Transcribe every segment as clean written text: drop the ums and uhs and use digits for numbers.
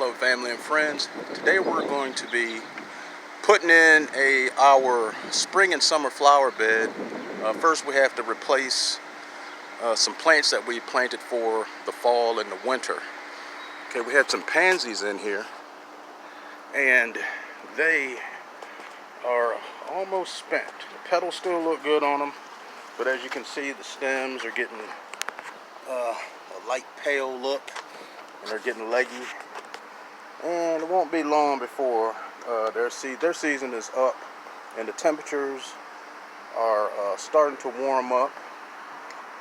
Hello family and friends. Today we're going to be putting in our spring and summer flower bed. First we have to replace some plants that we planted for the fall and the winter. Okay, we have some pansies in here and they are almost spent. The petals still look good on them, but as you can see the stems are getting a light pale look and they're getting leggy. And it won't be long before their season is up and the temperatures are starting to warm up,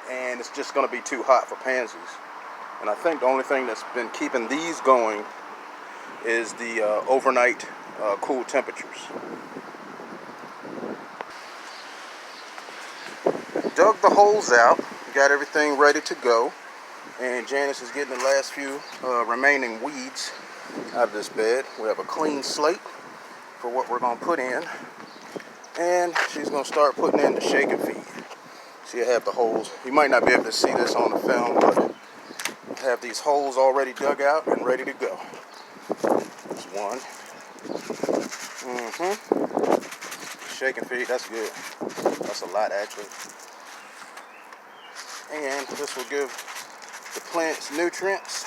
and it's just going to be too hot for pansies. And I think the only thing that's been keeping these going is the overnight cool temperatures. Dug the holes out, got everything ready to go, and Janice is getting the last few remaining weeds out of this bed. We have a clean slate for what we're going to put in, and she's going to start putting in the shake and feed. See, I have the holes. You might not be able to see this on the film, but I have these holes already dug out and ready to go. There's one. Shake and feed, that's good. That's a lot actually. And this will give the plants nutrients.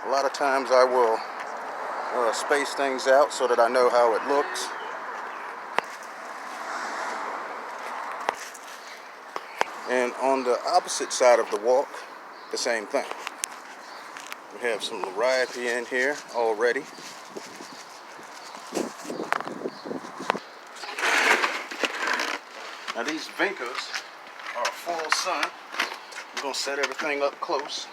A lot of times I will space things out so that I know how it looks. And on the opposite side of the walk, the same thing. We have some liriape in here already. Now these Vincas are full sun. I'm going to set everything up close.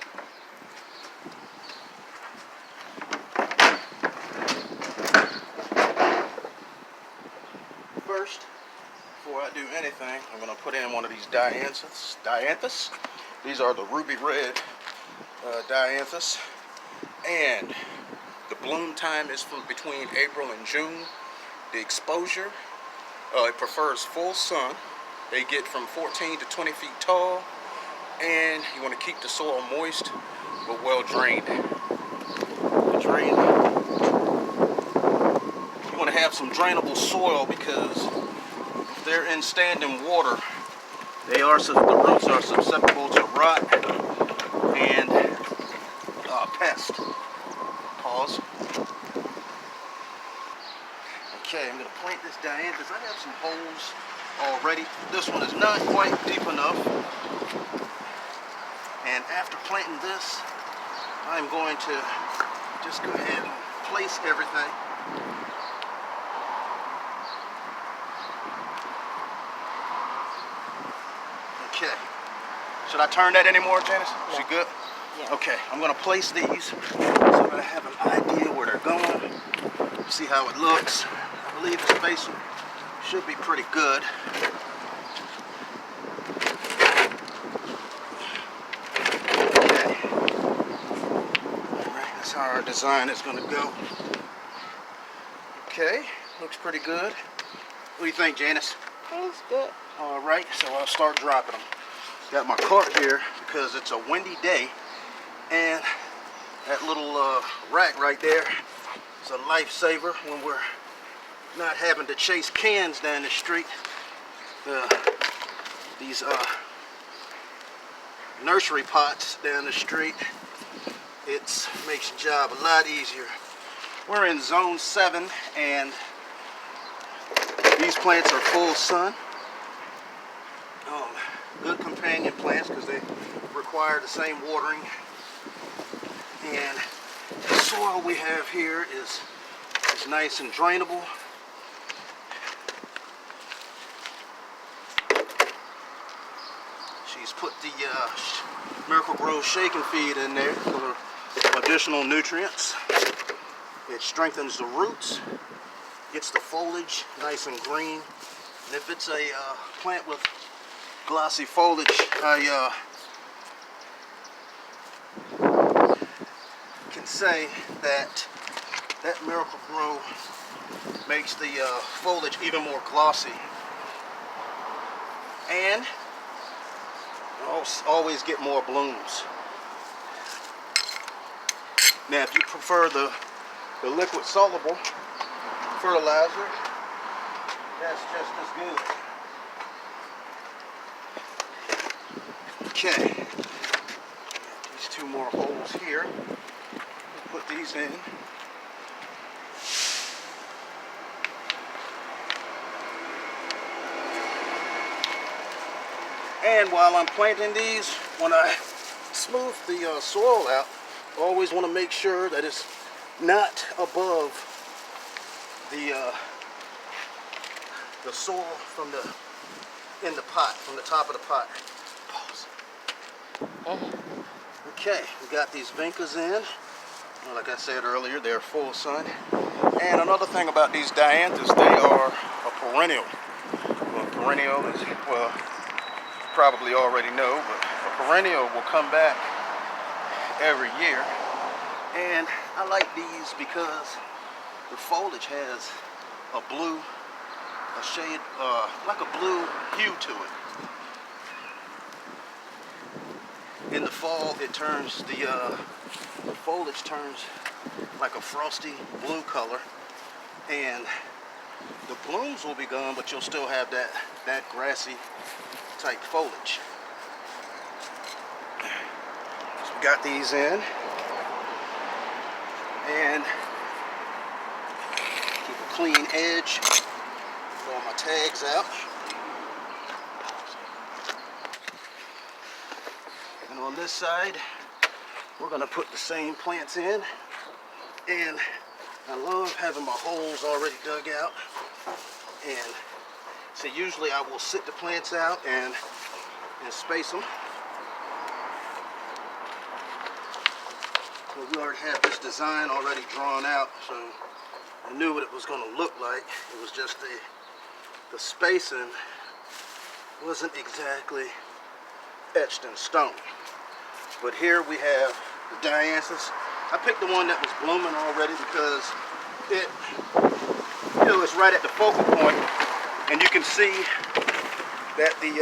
First, before I do anything, I'm going to put in one of these Dianthus. These are the ruby red Dianthus, and the bloom time is between April and June. The exposure, it prefers full sun. They get from 14 to 20 feet tall, and you want to keep the soil moist but well drained. You want to have some drainable soil because if they're in standing water, the roots are susceptible to rot and pest. Pause. Okay, I'm going to plant this Dianthus. I have some holes already. This one is not quite deep enough. And after planting this, I'm going to just go ahead and place everything. Okay. Should I turn that anymore, Janice? Yeah. She good? Yeah. Okay, I'm going to place these so that I have an idea where they're going. See how it looks. I believe the spacing should be pretty good. Okay. Alright, that's how our design is going to go. Okay, looks pretty good. What do you think, Janice? It's good. Alright, so I'll start dropping them. Got my cart here because it's a windy day, and that little rack right there is a lifesaver when we're not having to chase cans down the street. These nursery pots down the street, it makes the job a lot easier. We're in zone 7 and these plants are full sun. Good companion plants because they require the same watering. And the soil we have here is nice and drainable. She's put the Miracle-Gro Shake and Feed in there for additional nutrients. It strengthens the roots, gets the foliage nice and green. And if it's a plant with glossy foliage, I can say that Miracle-Gro makes the foliage even more glossy. And always get more blooms. Now, if you prefer the liquid soluble fertilizer, that's just as good. Okay, these two more holes here. Put these in. And while I'm planting these, when I smooth the soil out, I always want to make sure that it's not above the soil from in the pot, from the top of the pot. Pause. Okay, we got these Vincas in. Well, like I said earlier, they're full sun. And another thing about these Dianthus, they are a perennial. Well, perennial is, well, probably already know, but a perennial will come back every year. And I like these because the foliage has a blue, a shade, like a blue hue to it. In the fall, it turns, the foliage turns like a frosty blue color, and the blooms will be gone, but you'll still have that grassy type foliage. So we got these in, and keep a clean edge. Pull my tags out. And on this side, we're gonna put the same plants in. And I love having my holes already dug out. And so usually I will sit the plants out and space them. But we already have this design already drawn out, so I knew what it was gonna look like. It was just the spacing wasn't exactly etched in stone. But here we have the Dianthus. I picked the one that was blooming already because it, you know, it's right at the focal point, and you can see that the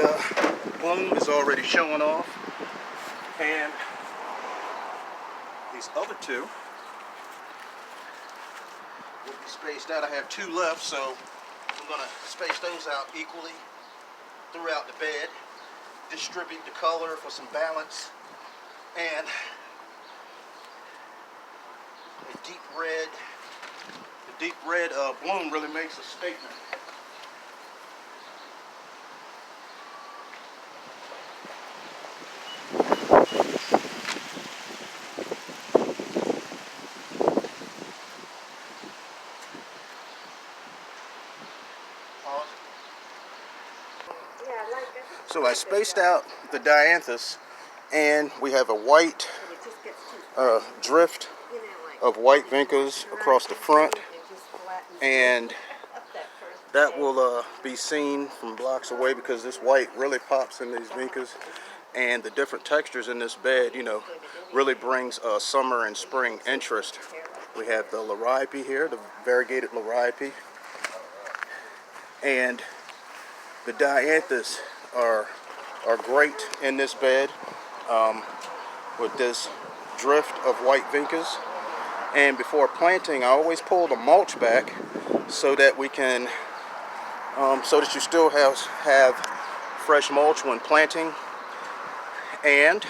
bloom is already showing off. And these other two will be spaced out. I have two left, so I'm going to space those out equally throughout the bed, distribute the color for some balance, and the deep red bloom really makes a statement. So I spaced out the Dianthus, and we have a white drift of white Vincas across the front, and that will be seen from blocks away because this white really pops in these Vincas, and the different textures in this bed, you know, really brings summer and spring interest. We have the liripe here, the variegated liripe, and the Dianthus are great in this bed with this drift of white Vincas. And before planting, I always pull the mulch back so that we can, so that you still have fresh mulch when planting. And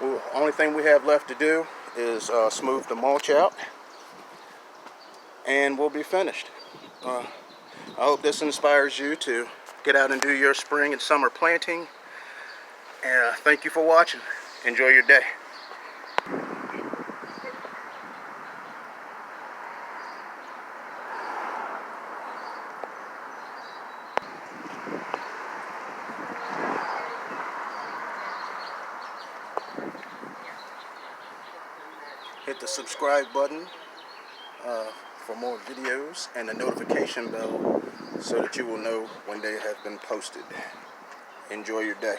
the only thing we have left to do is smooth the mulch out, and we'll be finished. I hope this inspires you to get out and do your spring and summer planting. And thank you for watching. Enjoy your day. Hit the subscribe button for more videos, and the notification bell so that you will know when they have been posted. Enjoy your day.